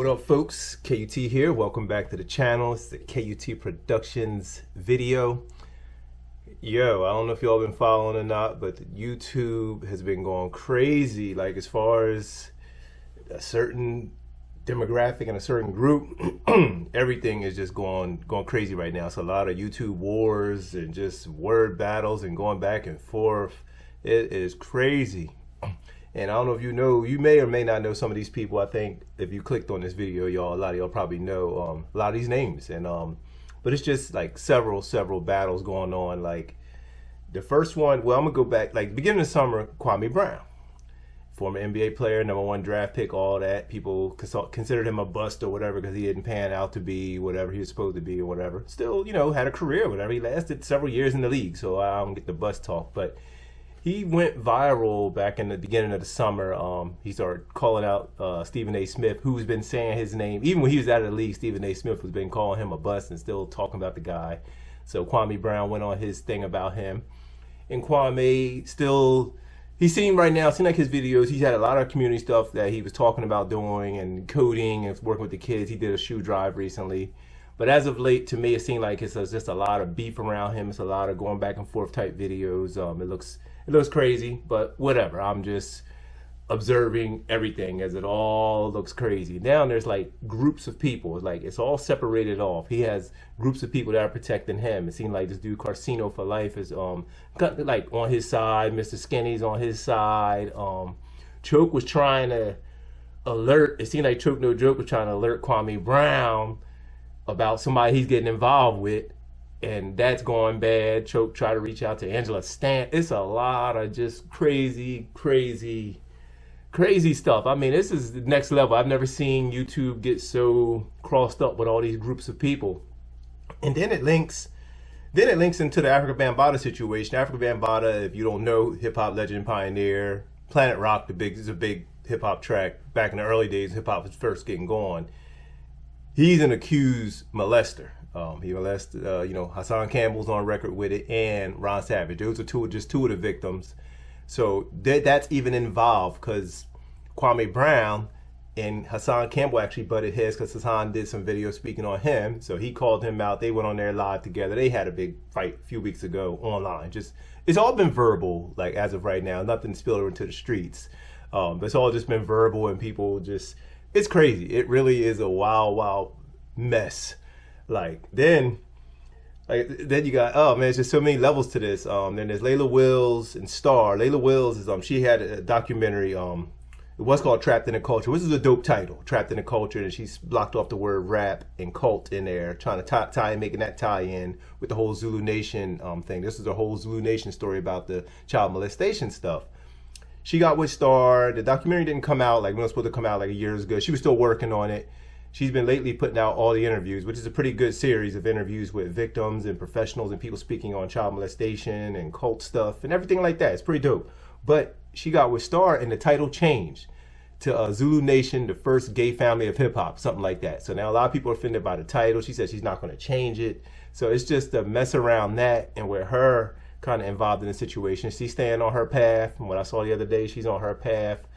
What up, folks? KUT here. Welcome back to the channel. It's the KUT Productionz video. Yo, I don't know if y'all been following or not, but YouTube has been going crazy. Like, as far as a certain demographic and a certain group, everything is just going crazy right now. It's a lot of YouTube wars and just word battles and going back and forth. It is crazy. And I don't know if you know, you may or may not know some of these people. I think if you clicked on this video, a lot of y'all probably know a lot of these names. And but it's just like several battles going on. Like the first one, well, I'm gonna go back, like beginning of summer, Kwame Brown, former NBA player, #1 draft pick, all that. People considered him a bust or whatever because he didn't pan out to be whatever he was supposed to be or whatever. Still, you know, had a career or whatever. He lasted several years in the league, so I don't get the bust talk. But he went viral back in the beginning of the summer. He started calling out Stephen A. Smith, who's been saying his name. Even when he was out of the league, Stephen A. Smith has been calling him a bust and still talking about the guy. So Kwame Brown went on his thing about him. And Kwame still, he seemed like his videos, he's had a lot of community stuff that he was talking about doing and coding and working with the kids. He did a shoe drive recently. But as of late, to me, it seemed like it's just a lot of beef around him. It's a lot of going back and forth type videos. It looks crazy, but whatever. I'm just observing everything as it all looks crazy. Now there's like groups of people. It's like it's all separated off. He has groups of people that are protecting him. It seemed like this dude Carcino for Life is like on his side. Mr. Skinny's on his side. Choke was trying to alert. It seemed like Choke No Joke was trying to alert Kwame Brown about somebody he's getting involved with. And that's going bad. Choke tried to reach out to Angela Stant. It's a lot of just crazy stuff. I mean, this is the next level. I've never seen YouTube get so crossed up with all these groups of people. And then it links into the Afrika Bambaataa situation. Afrika Bambaataa, if you don't know, hip hop legend, pioneer, Planet Rock, is a big hip hop track. Back in the early days, hip hop was first getting going. He's an accused molester. He molested, Hassan Campbell's on record with it, and Ron Savage. Those are just two of the victims. So that's even involved because Kwame Brown and Hassan Campbell actually butted heads because Hassan did some video speaking on him. So he called him out. They went on there live together. They had a big fight a few weeks ago online. It's all been verbal, like as of right now. Nothing spilled over into the streets. But it's all just been verbal, and people it's crazy. It really is a wild mess. Then you got, oh man, there's just so many levels to this. Then there's Layla Wills and Star. Layla Wills is she had a documentary, it was called Trapped in a Culture, which is a dope title, Trapped in a Culture, and she's blocked off the word rap and cult in there, trying to making that tie in with the whole Zulu Nation thing. This is a whole Zulu Nation story about the child molestation stuff. She got with Star. The documentary didn't come out, like when it was supposed to come out like a year ago. She was still working on it. She's been lately putting out all the interviews, which is a pretty good series of interviews with victims and professionals and people speaking on child molestation and cult stuff and everything like that. It's pretty dope. But she got with Star and the title changed to Zulu Nation, the first gay family of hip hop, something like that. So now a lot of people are offended by the title. She said she's not going to change it. So it's just a mess around that, and with her kind of involved in the situation. She's staying on her path. From what I saw the other day, she's on her path.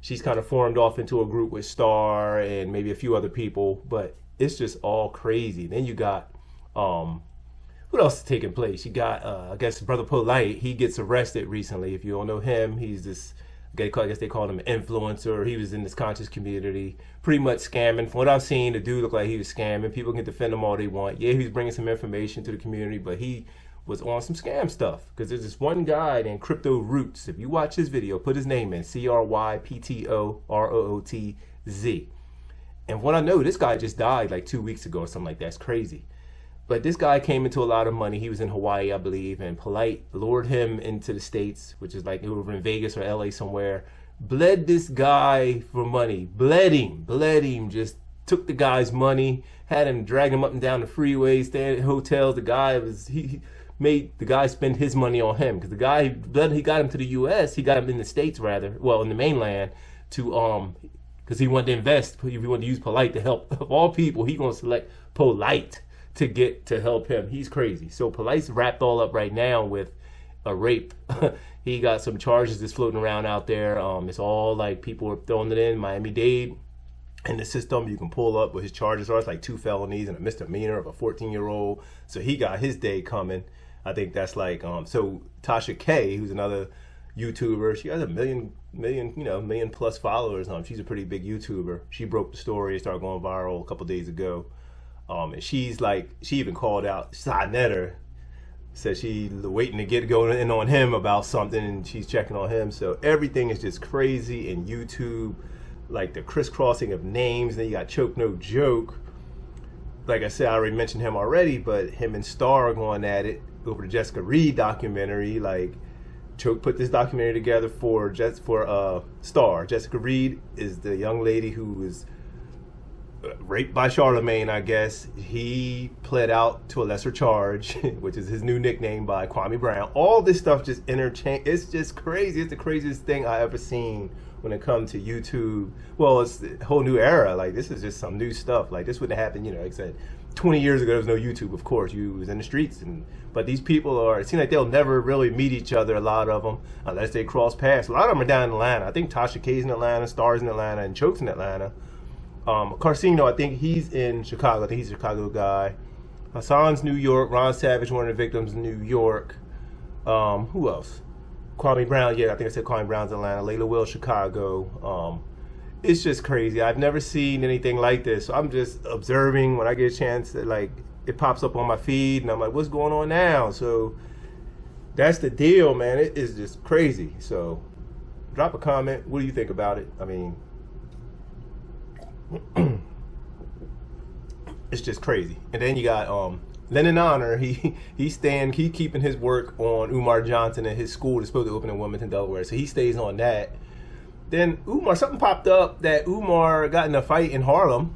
She's kind of formed off into a group with Star and maybe a few other people, but it's just all crazy. Then you got, what else is taking place? You got, I guess, Brother Polight. He gets arrested recently. If you don't know him, he's this, I guess they call him an influencer. He was in this conscious community, pretty much scamming. From what I've seen, the dude looked like he was scamming. People can defend him all they want. Yeah, he was bringing some information to the community, but he was on some scam stuff, because there's this one guy named Crypto Roots. If you watch his video, put his name in, CryptoRootz. And what I know, this guy just died like 2 weeks ago or something like that. It's crazy. But this guy came into a lot of money. He was in Hawaii, I believe, and Polight lured him into the States, which is like over in Vegas or LA somewhere, bled this guy for money, bled him, just took the guy's money, had him drag him up and down the freeway, staying at hotels. The guy he made the guy spend his money on him, because the guy he got him to the U.S. He got him in the States, rather, well, in the mainland, to because he wanted to invest. He wanted to use Polight to help. Of all people, he gonna select Polight to help him. He's crazy. So Polight's wrapped all up right now with a rape. He got some charges that's floating around out there. It's all like people are throwing it in. Miami-Dade in the system. You can pull up what his charges are. It's like 2 felonies and a misdemeanor of a 14-year-old. So he got his day coming. I think that's like so Tasha K, who's another YouTuber, she has a million plus followers. She's a pretty big YouTuber. She broke the story, it started going viral a couple days ago. And she's like, she even called out Netter, said she waiting to get going in on him about something, and she's checking on him. So everything is just crazy in YouTube, like the crisscrossing of names. Then you got Choke No Joke. Like I said, I already mentioned him already, but him and Star are going at it over the Jessica Reed documentary. Like, Choke put this documentary together for Star. Jessica Reed is the young lady who was raped by Charlemagne, I guess. He pled out to a lesser charge, which is his new nickname, by Kwame Brown. All this stuff just interchange. It's just crazy. It's the craziest thing I ever seen when it comes to YouTube. Well, it's a whole new era. Like, this is just some new stuff. Like, this wouldn't happen, like I said, 20 years ago. There was no YouTube, of course. You was in the streets, but these people it seems like they'll never really meet each other, a lot of them, unless they cross paths. A lot of them are down in Atlanta. I think Tasha K's in Atlanta, Star's in Atlanta, and Choke's in Atlanta. Carcino, I think he's in Chicago. I think he's a Chicago guy. Hassan's New York. Ron Savage, one of the victims, in New York. Who else? Kwame Brown. Yeah, I think I said Kwame Brown's in Atlanta. Layla Will, Chicago. It's just crazy. I've never seen anything like this. So I'm just observing when I get a chance. Like, it pops up on my feed, and I'm like, what's going on now? So that's the deal, man. It is just crazy. So drop a comment. What do you think about it? I mean, it's just crazy. And then you got Lennon Honor. He keeping his work on Umar Johnson and his school that's supposed to open in Wilmington, Delaware. So he stays on that. Then something popped up that Umar got in a fight in Harlem.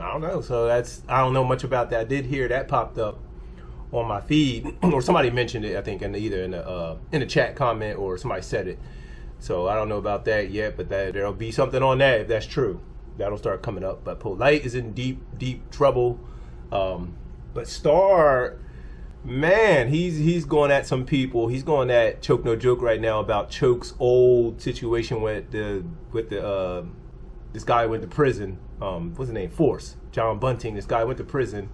I don't know. So I don't know much about that. I did hear that popped up on my feed, or somebody mentioned it, I think, either in the chat comment, or somebody said it. So I don't know about that yet, but there'll be something on that if that's true. That'll start coming up. But Polight is in deep trouble. But Star, man, he's going at some people. He's going at Choke No Joke right now about Choke's old situation with this guy went to prison. What's his name? Force. John Bunting. This guy went to prison,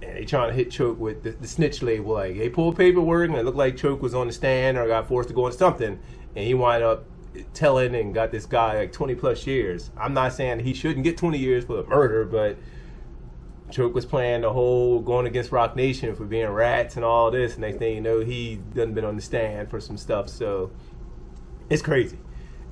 and they trying to hit Choke with the snitch label. Like, they pulled paperwork, and it looked like Choke was on the stand or got forced to go on something, and he wound up telling and got this guy like 20 plus years. I'm not saying he shouldn't get 20 years for the murder, but Choke was playing the whole going against Rock Nation for being rats and all this. Next thing you know, he done been on the stand for some stuff. So it's crazy.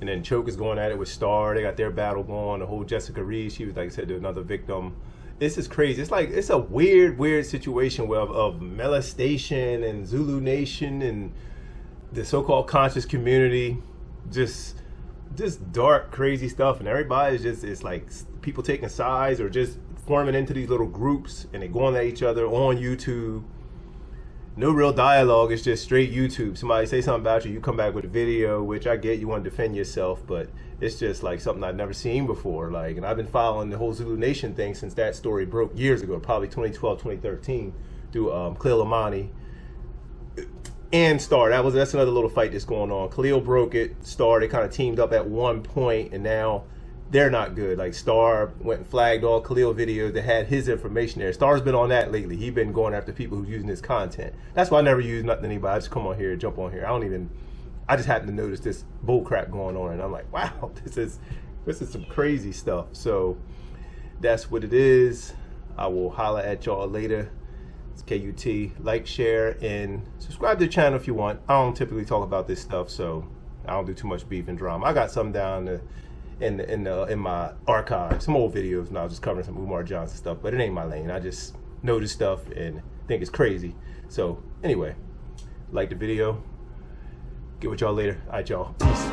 And then Choke is going at it with Star. They got their battle going. The whole Jessica Reed, she was, like I said, another victim. This is crazy. It's like, it's a weird situation of molestation and Zulu Nation and the so-called conscious community. Just dark, crazy stuff. And everybody's just, it's like people taking sides or just forming into these little groups, and they're going at each other on YouTube. No real dialogue. It's just straight YouTube. Somebody say something about you, you come back with a video, which I get, you want to defend yourself, but it's just like something I've never seen before. Like, and I've been following the whole Zulu Nation thing since that story broke years ago, probably 2012, 2013, through Khalil Amani and Star. That's another little fight that's going on. Khalil broke it. Star, they kind of teamed up at one point, and now they're not good. Like, Star went and flagged all Khalil videos that had his information there. Star's been on that lately. He's been going after people who's using his content. That's why I never use nothing to anybody. I just come on here, jump on here. I just happen to notice this bull crap going on, and I'm like, wow, this is some crazy stuff. So that's what it is. I will holler at y'all later. It's KUT. Like, share, and subscribe to the channel if you want. I don't typically talk about this stuff, so I don't do too much beef and drama. I got some down in my archive, some old videos, and I was just covering some Umar Johnson stuff, but it ain't my lane. I just know this stuff and think it's crazy. So anyway, like the video. Get with y'all later. All right, y'all. Peace.